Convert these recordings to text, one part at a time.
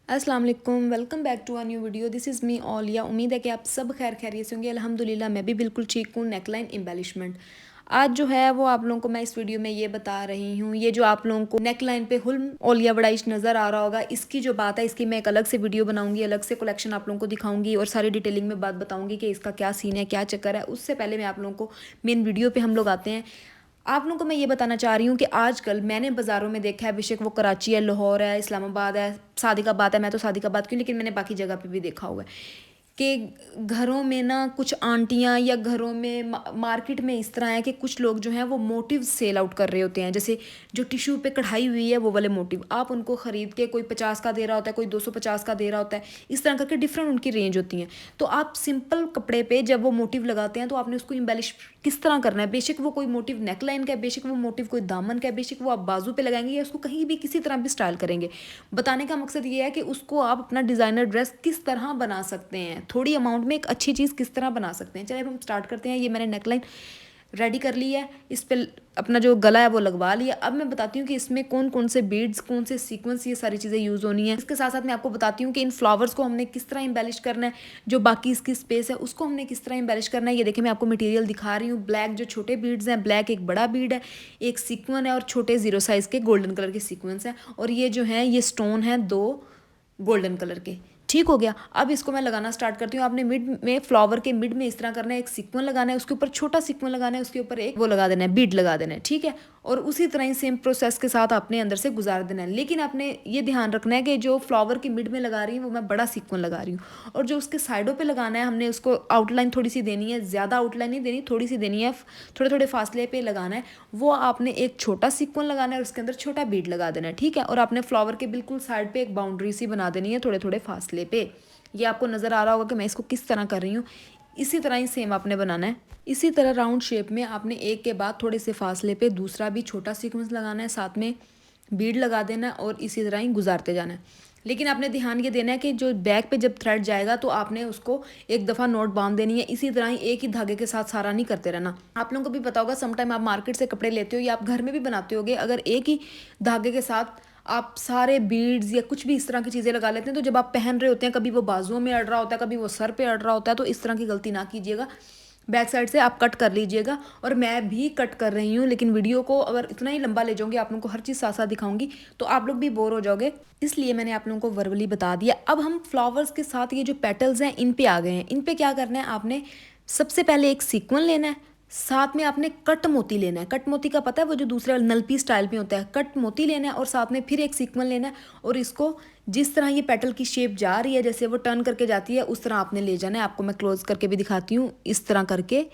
अस्सलाम वालेकुम, welcome back to a new video. This is me Aliya. उम्मीद है कि आप सब खैरियत से होंगे। अल्हम्दुलिल्लाह मैं भी बिल्कुल ठीक हूँ। नेकलाइन एम्बेलिशमेंट आज जो है वो आप लोगों को मैं इस वीडियो में ये बता रही हूँ। ये जो आप लोगों को नेकलाइन पे हुल्म ओलिया बड़ाइश नज़र आ रहा होगा, इसकी जो बात है इसकी मैं एक अलग से वीडियो बनाऊंगी, अलग से कलेक्शन आप लोगों को दिखाऊंगी और सारी डिटेलिंग में बात बताऊंगी कि इसका क्या सीन है, क्या चक्कर है। उससे पहले मैं आप लोगों को मेन वीडियो पे हम लोग आते हैं। आप लोगों को मैं ये बताना चाह रही हूँ कि आजकल मैंने बाज़ारों में देखा है, बेशक वो कराची है, लाहौर है, इस्लामाबाद है, सादिकाबाद है। मैं तो सादिकाबाद क्यों, लेकिन मैंने बाकी जगह पे भी देखा हुआ है कि घरों में ना कुछ आंटियां या घरों में मार्केट में इस तरह है कि कुछ लोग जो हैं वो मोटिव सेल आउट कर रहे होते हैं। जैसे जो टिश्यू पे कढ़ाई हुई है वो वाले मोटिव आप उनको ख़रीद के, कोई 50 का दे रहा होता है, कोई 250 का दे रहा होता है, इस तरह करके डिफरेंट उनकी रेंज होती हैं। तो आप सिंपल कपड़े पे जब वो मोटिव लगाते हैं तो आपने उसको इम्बेलिश किस तरह करना है। बेशक वो कोई मोटिव नेक लाइन का है, बेशक वो मोटिव कोई दामन का है, बेशक वो आप बाजू पे लगाएंगे या उसको कहीं भी किसी तरह भी स्टाइल करेंगे। बताने का मकसद ये है कि उसको आप अपना डिज़ाइनर ड्रेस किस तरह बना सकते हैं, थोड़ी अमाउंट में एक अच्छी चीज़ किस तरह बना सकते हैं। चलिए अब हम स्टार्ट करते हैं। ये मैंने नेकलाइन रेडी कर ली है, इस पर अपना जो गला है वो लगवा लिया। अब मैं बताती हूँ कि इसमें कौन कौन से बीड्स, कौन से सीक्वेंस, ये सारी चीज़ें यूज़ होनी है। इसके साथ साथ मैं आपको बताती हूँ कि इन फ्लावर्स को हमने किस तरह इम्बेलिश करना है, जो बाकी इसकी स्पेस है उसको हमने किस तरह इम्बेलिश करना है। ये देखिए मैं आपको मटेरियल दिखा रही हूँ। ब्लैक जो छोटे बीड्स हैं, ब्लैक एक बड़ा बीड है, एक सीक्वन है और छोटे 0 साइज़ के गोल्डन कलर के सीक्वेंस हैं। और ये जो है ये स्टोन है 2 गोल्डन कलर के। ठीक हो गया। अब इसको मैं लगाना स्टार्ट करती हूँ। आपने मिड में, फ्लावर के मिड में इस तरह करना है, एक सीक्वन लगाना है, उसके ऊपर छोटा सीक्वन लगाना है, उसके ऊपर एक वो लगा देना है, बीड लगा देना है। ठीक है। और उसी तरह ही सेम प्रोसेस के साथ आपने अंदर से गुजार देना है। लेकिन आपने ये ध्यान रखना है कि जो फ्लावर की मिड में लगा रही हूँ वो मैं बड़ा सीक्वन लगा रही हूँ, और जो उसके साइडों पे लगाना है हमने उसको आउटलाइन थोड़ी सी देनी है, ज़्यादा आउटलाइन नहीं देनी, थोड़ी सी देनी है, थोड़े थोड़े फासले पे लगाना है। वो आपने एक छोटा सीक्वन लगाना है और उसके अंदर छोटा बीड लगा देना है। ठीक है। और आपने फ्लावर के बिल्कुल साइड पे एक बाउंड्री सी बना देनी है थोड़े थोड़े फासले पे। ये आपको नज़र आ रहा होगा कि मैं इसको किस तरह कर रही हूँ। इसी तरह ही सेम आपने बनाना है। इसी तरह राउंड शेप में आपने एक के बाद थोड़े से फासले पे दूसरा भी छोटा सीक्वेंस लगाना है, साथ में बीड लगा देना है और इसी तरह ही गुजारते जाना है। लेकिन आपने ध्यान ये देना है कि जो बैक पे जब थ्रेड जाएगा तो आपने उसको एक दफ़ा नोट बांध देनी है। इसी तरह ही एक ही धागे के साथ सारा नहीं करते रहना। आप लोगों को भी पता होगा, समटाइम आप मार्केट से कपड़े लेते हो या आप घर में भी बनाते होगे, अगर एक ही धागे के साथ आप सारे बीड्स या कुछ भी इस तरह की चीज़ें लगा लेते हैं तो जब आप पहन रहे होते हैं, कभी वो बाजुओं में अड़ रहा होता है, कभी वो सर पे अड़ रहा होता है, तो इस तरह की गलती ना कीजिएगा। बैक साइड से आप कट कर लीजिएगा। और मैं भी कट कर रही हूँ, लेकिन वीडियो को अगर इतना ही लंबा ले जाऊँगी, आप लोगों को हर चीज़ साथ साथ दिखाऊंगी तो आप लोग भी बोर हो जाओगे, इसलिए मैंने आप लोगों को वर्बली बता दिया। अब हम फ्लावर्स के साथ ये जो पेटल्स हैं इन पे आ गए हैं। इन पे क्या करना है, आपने सबसे पहले एक सीक्वन लेना है, साथ में आपने कट मोती लेना है। कट मोती का पता है, वो जो दूसरे नलपी स्टाइल में होता है, कट मोती लेना है और साथ में फिर एक सीक्वन लेना है। और इसको जिस तरह ये पेटल की शेप जा रही है, जैसे वो टर्न करके जाती है, उस तरह आपने ले जाना है। आपको मैं क्लोज करके भी दिखाती हूँ। इस तरह करके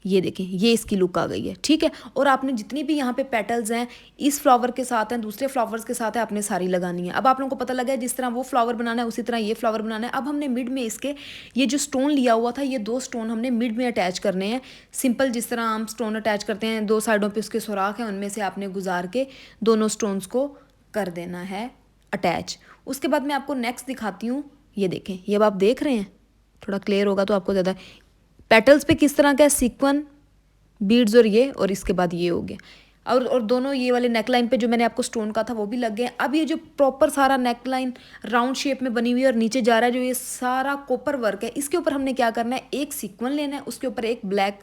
ये देखें, ये इसकी लुक आ गई है। ठीक है। और आपने जितनी भी यहाँ पे पेटल्स हैं, इस फ्लावर के साथ हैं, दूसरे फ्लावर्स के साथ है, आपने सारी लगानी है। अब आप लोगों को पता लगा है जिस तरह वो फ्लावर बनाना है उसी तरह ये फ्लावर बनाना है। अब हमने मिड में इसके ये जो स्टोन लिया हुआ था, ये 2 स्टोन हमने मिड में अटैच करने हैं। सिंपल जिस तरह हम स्टोन अटैच करते हैं, 2 साइडों पर उसके सुराख हैं, उनमें से आपने गुजार के दोनों स्टोन्स को कर देना है अटैच। उसके बाद मैं आपको नेक्स्ट दिखाती हूँ। ये देखें, ये अब आप देख रहे हैं, थोड़ा क्लियर होगा तो आपको ज़्यादा। पेटल्स पे किस तरह का सीक्वन, बीड्स और इसके बाद ये हो गया। और दोनों ये वाले नेकलाइन पे जो मैंने आपको स्टोन का था वो भी लग गए। अब ये जो प्रॉपर सारा नेकलाइन राउंड शेप में बनी हुई है और नीचे जा रहा है, जो ये सारा कॉपर वर्क है, इसके ऊपर हमने क्या करना है, एक सीक्वन लेना है, उसके ऊपर एक ब्लैक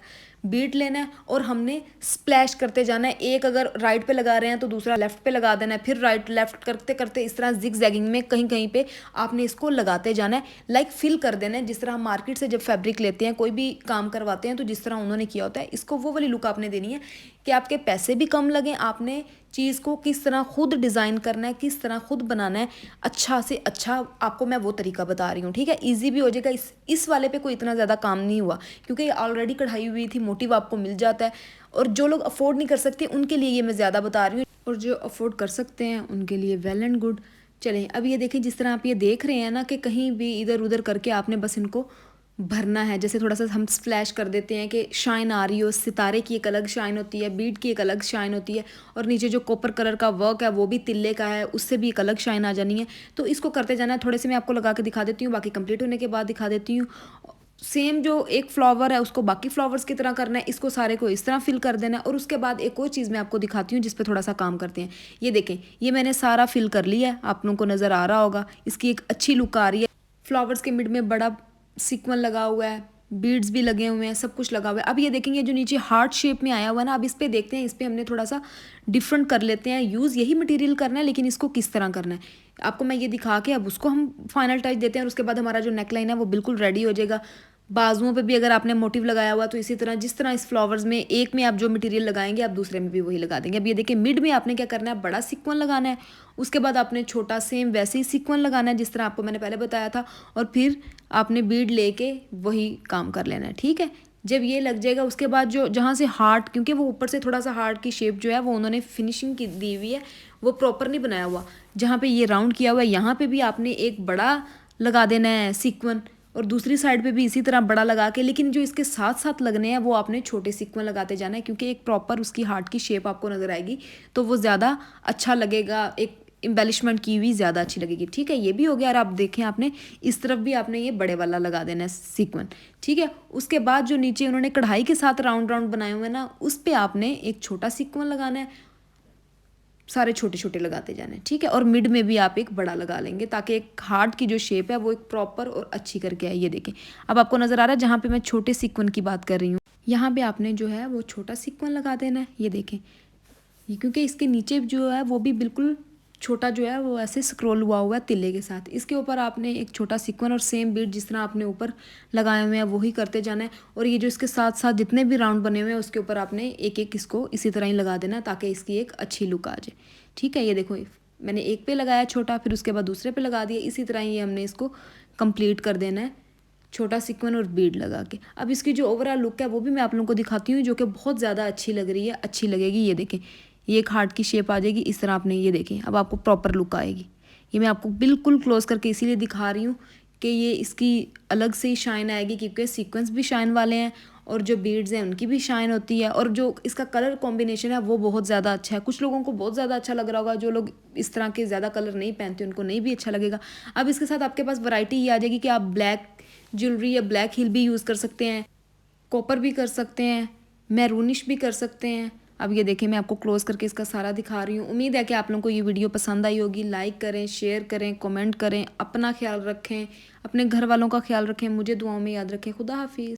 बीट लेना है और हमने स्प्लैश करते जाना है। एक अगर राइट पे लगा रहे हैं तो दूसरा लेफ्ट पे लगा देना है, फिर राइट लेफ्ट करते करते इस तरह जिग जैगिंग में कहीं कहीं पे आपने इसको लगाते जाना है, लाइक फिल कर देना है। जिस तरह हम मार्केट से जब फैब्रिक लेते हैं, कोई भी काम करवाते हैं, तो जिस तरह उन्होंने किया होता है, इसको वो वाली लुक आपने देनी है कि आपके पैसे भी कम लगें। आपने चीज़ को किस तरह खुद डिज़ाइन करना है, किस तरह खुद बनाना है, अच्छा से अच्छा आपको मैं वो तरीका बता रही हूँ। ठीक है। ईजी भी हो जाएगा। इस वाले पे कोई इतना ज़्यादा काम नहीं हुआ क्योंकि ये ऑलरेडी कढ़ाई हुई थी, मोटिव आपको मिल जाता है। और जो लोग अफोर्ड नहीं कर सकते उनके लिए ये मैं ज़्यादा बता रही हूँ, और जो अफोर्ड कर सकते हैं उनके लिए वेल एंड गुड। चलें, अब ये देखें, जिस तरह आप ये देख रहे हैं ना कि कहीं भी इधर उधर करके आपने बस इनको भरना है। जैसे थोड़ा सा हम स्प्लैश कर देते हैं कि शाइन आ रही हो, सितारे की एक अलग शाइन होती है, बीड की एक अलग शाइन होती है, और नीचे जो कॉपर कलर का वर्क है वो भी तिल्ले का है, उससे भी एक अलग शाइन आ जानी है। तो इसको करते जाना है। थोड़े से मैं आपको लगा के दिखा देती हूँ, बाकी कंप्लीट होने के बाद दिखा देती हूँ। सेम जो एक फ्लावर है उसको बाकी फ्लावर्स की तरह करना है, इसको सारे को इस तरह फिल कर देना है। और उसके बाद एक और चीज़ मैं आपको दिखाती हूँ जिस पे थोड़ा सा काम करते हैं। ये देखें, ये मैंने सारा फिल कर लिया है, आप लोगों को नज़र आ रहा होगा, इसकी एक अच्छी लुक आ रही है। फ्लावर्स के मिड में बड़ा सीक्वेंस लगा हुआ है, बीड्स भी लगे हुए हैं, सब कुछ लगा हुआ है। अब ये देखेंगे जो नीचे हार्ट शेप में आया हुआ है ना, अब इस पे देखते हैं, इस पे हमने थोड़ा सा डिफरेंट कर लेते हैं यूज़। यही मटेरियल करना है लेकिन इसको किस तरह करना है आपको मैं ये दिखा के अब उसको हम फाइनल टच देते हैं। और उसके बाद हमारा जो नेकलाइन है वो बिल्कुल रेडी हो जाएगा। बाजुओं पे भी अगर आपने मोटिव लगाया हुआ तो इसी तरह जिस तरह इस फ्लावर्स में एक में आप जो मटेरियल लगाएंगे आप दूसरे में भी वही लगा देंगे। अब ये देखिए मिड में आपने क्या करना है, बड़ा सीक्वेंस लगाना है, उसके बाद आपने छोटा सेम वैसे ही सीक्वेंस लगाना है जिस तरह आपको मैंने पहले बताया था, और फिर आपने बीड लेके वही काम कर लेना है। ठीक है, जब ये लग जाएगा उसके बाद जो जहाँ से हार्ट, क्योंकि वो ऊपर से थोड़ा सा हार्ट की शेप जो है वो उन्होंने फिनिशिंग की दी हुई है, वो प्रॉपर नहीं बनाया हुआ। जहाँ पे ये राउंड किया हुआ है यहाँ पे भी आपने एक बड़ा लगा देना है सीक्वेंस, और दूसरी साइड पे भी इसी तरह बड़ा लगा के, लेकिन जो इसके साथ साथ लगने हैं वो आपने छोटे सीक्वेंस लगाते जाना है, क्योंकि एक प्रॉपर उसकी हार्ट की शेप आपको नज़र आएगी तो वो ज़्यादा अच्छा लगेगा, एक एम्बेलिशमेंट की हुई ज़्यादा अच्छी लगेगी। ठीक है, ये भी हो गया। और आप देखें आपने इस तरफ भी आपने ये बड़े वाला लगा देना है सीक्वेंस। ठीक है, उसके बाद जो नीचे उन्होंने कढ़ाई के साथ राउंड राउंड बनाए हुए हैं ना, उस पर आपने एक छोटा सीक्वेंस लगाना है, सारे छोटे छोटे लगाते जाने। ठीक है, और मिड में भी आप एक बड़ा लगा लेंगे ताकि एक हार्ट की जो शेप है वो एक प्रॉपर और अच्छी करके आए। ये देखें, अब आपको नज़र आ रहा है जहाँ पे मैं छोटे सीक्वेंस की बात कर रही हूँ, यहाँ पे आपने जो है वो छोटा सीक्वेंस लगा देना है। ये देखें, ये क्योंकि इसके नीचे जो है वो भी बिल्कुल छोटा जो है वो ऐसे स्क्रॉल हुआ हुआ है तिल्ले के साथ, इसके ऊपर आपने एक छोटा सीक्वेंस और सेम बीट जिस तरह आपने ऊपर लगाए हुए हैं वही करते जाना है। और ये जो इसके साथ साथ जितने भी राउंड बने हुए हैं उसके ऊपर आपने एक एक इसको इसी तरह ही लगा देना ताकि इसकी एक अच्छी लुक आ जाए। ठीक है, ये देखो मैंने एक पे लगाया छोटा, फिर उसके बाद दूसरे पे लगा दिया, इसी तरह ही हमने इसको कंप्लीट कर देना है छोटा सीक्वेंस और बीड लगा के। अब इसकी जो ओवरऑल लुक है वो भी मैं आप लोगों को दिखाती हूँ जो कि बहुत ज़्यादा अच्छी लग रही है, अच्छी लगेगी। ये देखें, ये एक हार्ट की शेप आ जाएगी इस तरह आपने, ये देखें अब आपको प्रॉपर लुक आएगी। ये मैं आपको बिल्कुल क्लोज करके इसीलिए दिखा रही हूँ कि ये इसकी अलग से ही शाइन आएगी, क्योंकि सीक्वेंस भी शाइन वाले हैं और जो बीड्स हैं उनकी भी शाइन होती है, और जो इसका कलर कॉम्बिनेशन है वो बहुत ज़्यादा अच्छा है। कुछ लोगों को बहुत ज़्यादा अच्छा लग रहा होगा, जो लोग इस तरह के ज़्यादा कलर नहीं पहनते उनको नहीं भी अच्छा लगेगा। अब इसके साथ आपके पास वैरायटी ये आ जाएगी कि आप ब्लैक ज्वेलरी या ब्लैक हिल भी यूज़ कर सकते हैं, कॉपर भी कर सकते हैं, मैरूनिश भी कर सकते हैं। अब ये देखिए मैं आपको क्लोज करके इसका सारा दिखा रही हूँ। उम्मीद है कि आप लोगों को ये वीडियो पसंद आई होगी। लाइक करें, शेयर करें, कमेंट करें, अपना ख्याल रखें, अपने घर वालों का ख्याल रखें, मुझे दुआओं में याद रखें। खुदा हाफिज़।